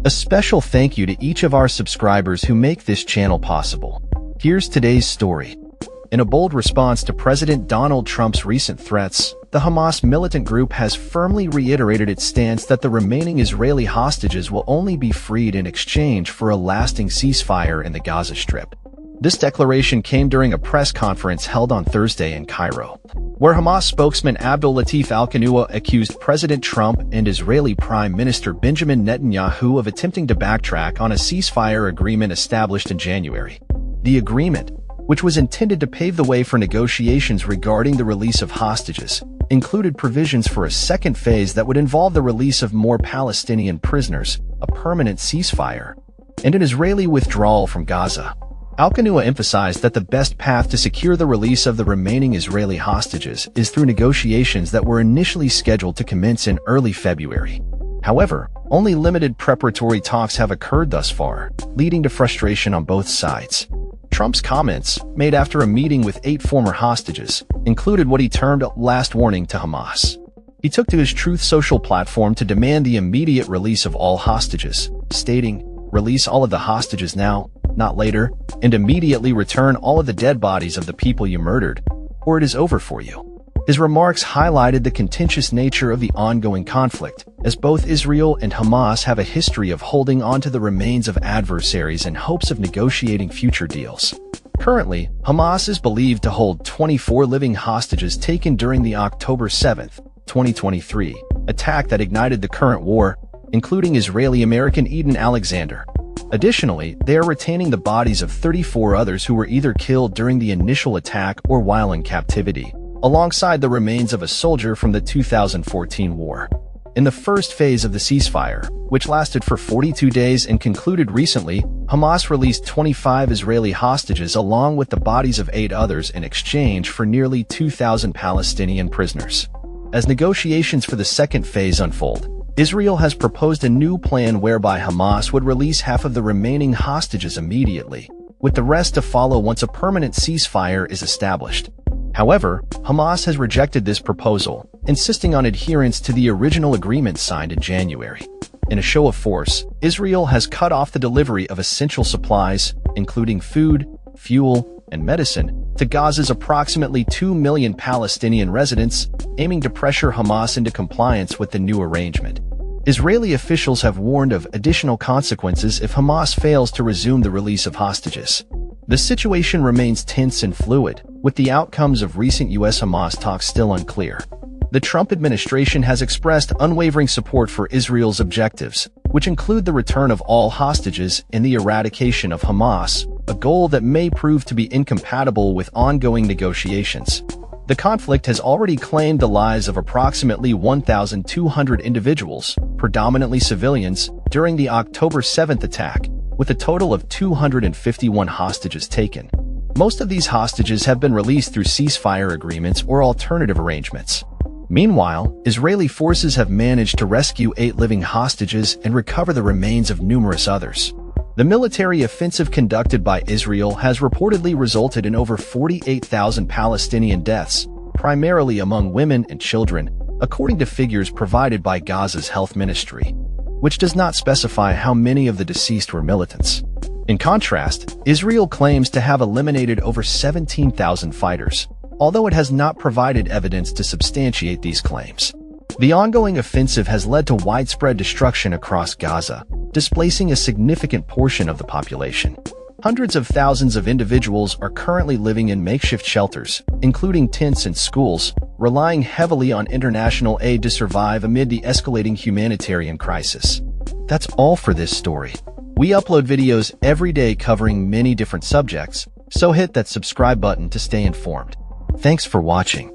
A special thank you to each of our subscribers who make this channel possible. Here's today's story. In a bold response to President Donald Trump's recent threats, the Hamas militant group has firmly reiterated its stance that the remaining Israeli hostages will only be freed in exchange for a lasting ceasefire in the Gaza Strip. This declaration came during a press conference held on Thursday in Cairo, where Hamas spokesman Abdel Latif Al-Qanua accused President Trump and Israeli Prime Minister Benjamin Netanyahu of attempting to backtrack on a ceasefire agreement established in January. The agreement, which was intended to pave the way for negotiations regarding the release of hostages, included provisions for a second phase that would involve the release of more Palestinian prisoners, a permanent ceasefire, and an Israeli withdrawal from Gaza. Al-Qanua emphasized that the best path to secure the release of the remaining Israeli hostages is through negotiations that were initially scheduled to commence in early February. However, only limited preparatory talks have occurred thus far, leading to frustration on both sides. Trump's comments, made after a meeting with 8 former hostages, included what he termed a last warning to Hamas. He took to his Truth Social platform to demand the immediate release of all hostages, stating, "Release all of the hostages now, not later, and immediately return all of the dead bodies of the people you murdered, or it is over for you." His remarks highlighted the contentious nature of the ongoing conflict, as both Israel and Hamas have a history of holding on to the remains of adversaries in hopes of negotiating future deals. Currently, Hamas is believed to hold 24 living hostages taken during the October 7, 2023, attack that ignited the current war, including Israeli-American Eden Alexander. Additionally, they are retaining the bodies of 34 others who were either killed during the initial attack or while in captivity, alongside the remains of a soldier from the 2014 war. In the first phase of the ceasefire, which lasted for 42 days and concluded recently, Hamas released 25 Israeli hostages along with the bodies of 8 others in exchange for nearly 2,000 Palestinian prisoners. As negotiations for the second phase unfold, Israel has proposed a new plan whereby Hamas would release half of the remaining hostages immediately, with the rest to follow once a permanent ceasefire is established. However, Hamas has rejected this proposal, insisting on adherence to the original agreement signed in January. In a show of force, Israel has cut off the delivery of essential supplies, including food, fuel, and medicine, to Gaza's approximately 2 million Palestinian residents, aiming to pressure Hamas into compliance with the new arrangement. Israeli officials have warned of additional consequences if Hamas fails to resume the release of hostages. The situation remains tense and fluid, with the outcomes of recent U.S.-Hamas talks still unclear. The Trump administration has expressed unwavering support for Israel's objectives, which include the return of all hostages and the eradication of Hamas, a goal that may prove to be incompatible with ongoing negotiations. The conflict has already claimed the lives of approximately 1,200 individuals, predominantly civilians, during the October 7 attack, with a total of 251 hostages taken. Most of these hostages have been released through ceasefire agreements or alternative arrangements. Meanwhile, Israeli forces have managed to rescue 8 living hostages and recover the remains of numerous others. The military offensive conducted by Israel has reportedly resulted in over 48,000 Palestinian deaths, primarily among women and children, according to figures provided by Gaza's health ministry, which does not specify how many of the deceased were militants. In contrast, Israel claims to have eliminated over 17,000 fighters, although it has not provided evidence to substantiate these claims. The ongoing offensive has led to widespread destruction across Gaza, displacing a significant portion of the population. Hundreds of thousands of individuals are currently living in makeshift shelters, including tents and schools, relying heavily on international aid to survive amid the escalating humanitarian crisis. That's all for this story. We upload videos every day covering many different subjects, so hit that subscribe button to stay informed. Thanks for watching.